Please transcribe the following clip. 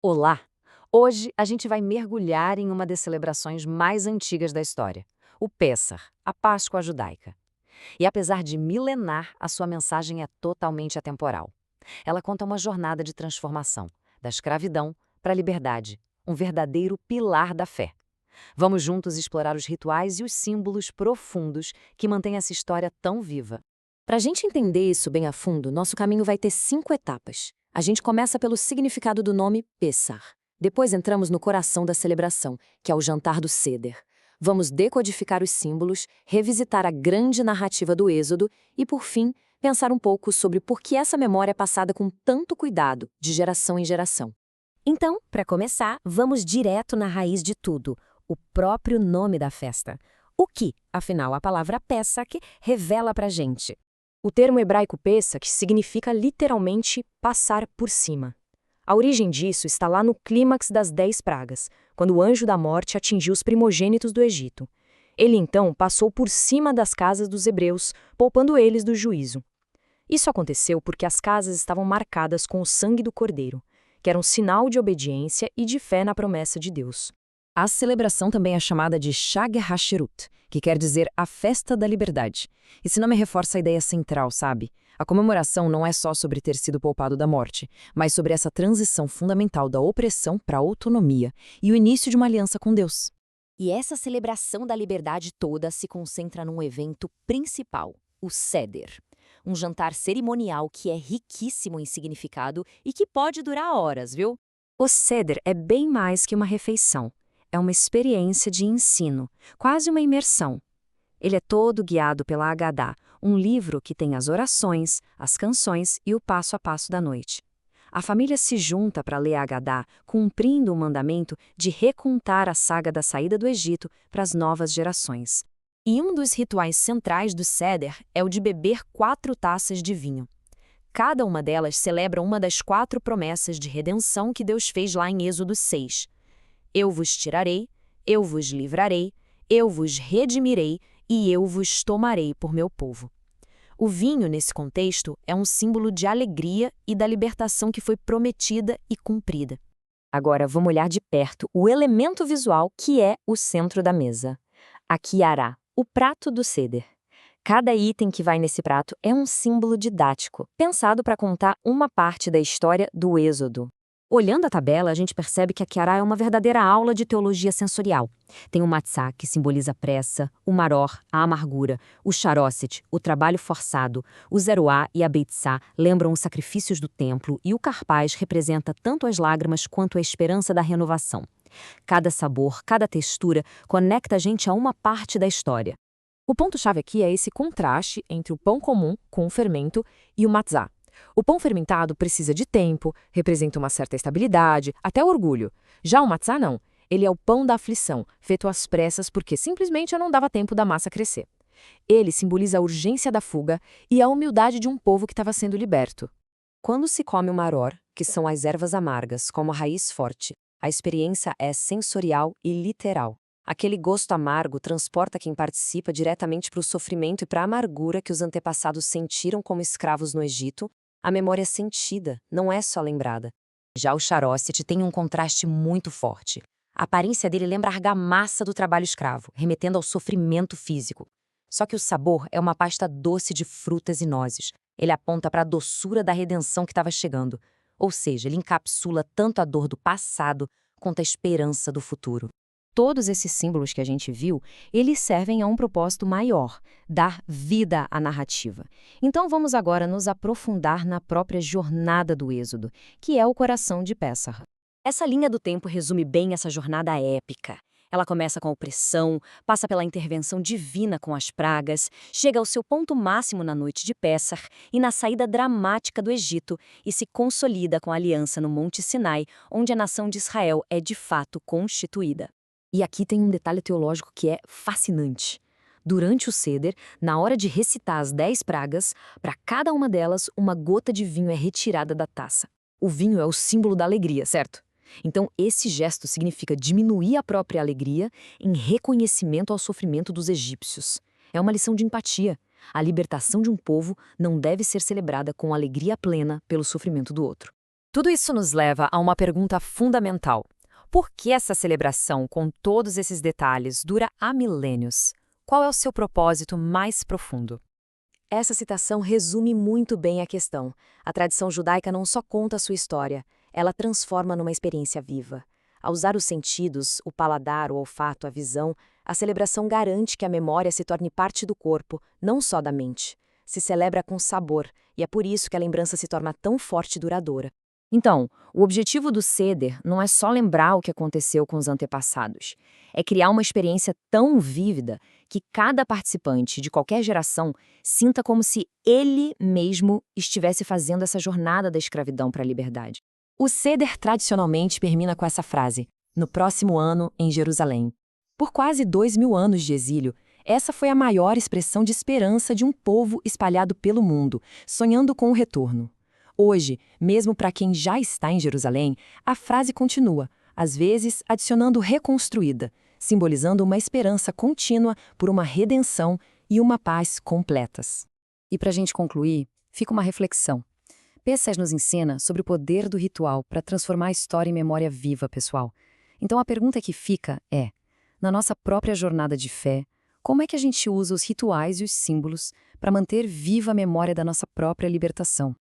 Olá! Hoje a gente vai mergulhar em uma das celebrações mais antigas da história, o Pêssar, a Páscoa judaica. E apesar de milenar, a sua mensagem é totalmente atemporal. Ela conta uma jornada de transformação, da escravidão para a liberdade, um verdadeiro pilar da fé. Vamos juntos explorar os rituais e os símbolos profundos que mantêm essa história tão viva. Para a gente entender isso bem a fundo, nosso caminho vai ter 5 etapas. A gente começa pelo significado do nome Pessar. Depois entramos no coração da celebração, que é o jantar do Seder. Vamos decodificar os símbolos, revisitar a grande narrativa do Êxodo e, por fim, pensar um pouco sobre por que essa memória é passada com tanto cuidado, de geração em geração. Então, para começar, vamos direto na raiz de tudo, o próprio nome da festa. O que, afinal, a palavra Pesach revela para a gente? O termo hebraico Pesach significa literalmente passar por cima. A origem disso está lá no clímax das 10 pragas, quando o anjo da morte atingiu os primogênitos do Egito. Ele então passou por cima das casas dos hebreus, poupando eles do juízo. Isso aconteceu porque as casas estavam marcadas com o sangue do cordeiro, que era um sinal de obediência e de fé na promessa de Deus. A celebração também é chamada de Chag HaSherut, que quer dizer a festa da liberdade. Esse nome reforça a ideia central, sabe? A comemoração não é só sobre ter sido poupado da morte, mas sobre essa transição fundamental da opressão para a autonomia e o início de uma aliança com Deus. E essa celebração da liberdade toda se concentra num evento principal, o Seder. Um jantar cerimonial que é riquíssimo em significado e que pode durar horas, viu? O Seder é bem mais que uma refeição. É uma experiência de ensino, quase uma imersão. Ele é todo guiado pela Haggadah, um livro que tem as orações, as canções e o passo a passo da noite. A família se junta para ler a Haggadah, cumprindo o mandamento de recontar a saga da saída do Egito para as novas gerações. E um dos rituais centrais do Seder é o de beber 4 taças de vinho. Cada uma delas celebra uma das 4 promessas de redenção que Deus fez lá em Êxodo 6. Eu vos tirarei, eu vos livrarei, eu vos redimirei e eu vos tomarei por meu povo. O vinho, nesse contexto, é um símbolo de alegria e da libertação que foi prometida e cumprida. Agora, vamos olhar de perto o elemento visual que é o centro da mesa. A Kiará, o prato do Seder. Cada item que vai nesse prato é um símbolo didático, pensado para contar uma parte da história do Êxodo. Olhando a tabela, a gente percebe que a Kiará é uma verdadeira aula de teologia sensorial. Tem o matzá, que simboliza a pressa, o maror, a amargura, o charosset, o trabalho forçado, o zeruá e a beitzá lembram os sacrifícios do templo e o carpaz representa tanto as lágrimas quanto a esperança da renovação. Cada sabor, cada textura conecta a gente a uma parte da história. O ponto-chave aqui é esse contraste entre o pão comum, com o fermento, e o matzá. O pão fermentado precisa de tempo, representa uma certa estabilidade, até orgulho. Já o matzá não. Ele é o pão da aflição, feito às pressas porque simplesmente não dava tempo da massa crescer. Ele simboliza a urgência da fuga e a humildade de um povo que estava sendo liberto. Quando se come o maror, que são as ervas amargas, como a raiz forte, a experiência é sensorial e literal. Aquele gosto amargo transporta quem participa diretamente para o sofrimento e para a amargura que os antepassados sentiram como escravos no Egito. A memória é sentida, não é só lembrada. Já o charosset tem um contraste muito forte. A aparência dele lembra a argamassa do trabalho escravo, remetendo ao sofrimento físico. Só que o sabor é uma pasta doce de frutas e nozes. Ele aponta para a doçura da redenção que estava chegando. Ou seja, ele encapsula tanto a dor do passado quanto a esperança do futuro. Todos esses símbolos que a gente viu, eles servem a um propósito maior, dar vida à narrativa. Então vamos agora nos aprofundar na própria jornada do Êxodo, que é o coração de Pêssar. Essa linha do tempo resume bem essa jornada épica. Ela começa com a opressão, passa pela intervenção divina com as pragas, chega ao seu ponto máximo na noite de Pêssar e na saída dramática do Egito e se consolida com a aliança no Monte Sinai, onde a nação de Israel é de fato constituída. E aqui tem um detalhe teológico que é fascinante. Durante o Seder, na hora de recitar as 10 pragas, para cada uma delas, uma gota de vinho é retirada da taça. O vinho é o símbolo da alegria, certo? Então, esse gesto significa diminuir a própria alegria em reconhecimento ao sofrimento dos egípcios. É uma lição de empatia. A libertação de um povo não deve ser celebrada com alegria plena pelo sofrimento do outro. Tudo isso nos leva a uma pergunta fundamental. Por que essa celebração, com todos esses detalhes, dura há milênios? Qual é o seu propósito mais profundo? Essa citação resume muito bem a questão. A tradição judaica não só conta a sua história, ela transforma numa experiência viva. Ao usar os sentidos, o paladar, o olfato, a visão, a celebração garante que a memória se torne parte do corpo, não só da mente. Se celebra com sabor, e é por isso que a lembrança se torna tão forte e duradoura. Então, o objetivo do Seder não é só lembrar o que aconteceu com os antepassados. É criar uma experiência tão vívida que cada participante de qualquer geração sinta como se ele mesmo estivesse fazendo essa jornada da escravidão para a liberdade. O Seder tradicionalmente termina com essa frase: no próximo ano, em Jerusalém. Por quase 2000 anos de exílio, essa foi a maior expressão de esperança de um povo espalhado pelo mundo, sonhando com o retorno. Hoje, mesmo para quem já está em Jerusalém, a frase continua, às vezes adicionando reconstruída, simbolizando uma esperança contínua por uma redenção e uma paz completas. E para a gente concluir, fica uma reflexão. Pessach nos ensina sobre o poder do ritual para transformar a história em memória viva, pessoal. Então a pergunta que fica é, na nossa própria jornada de fé, como é que a gente usa os rituais e os símbolos para manter viva a memória da nossa própria libertação?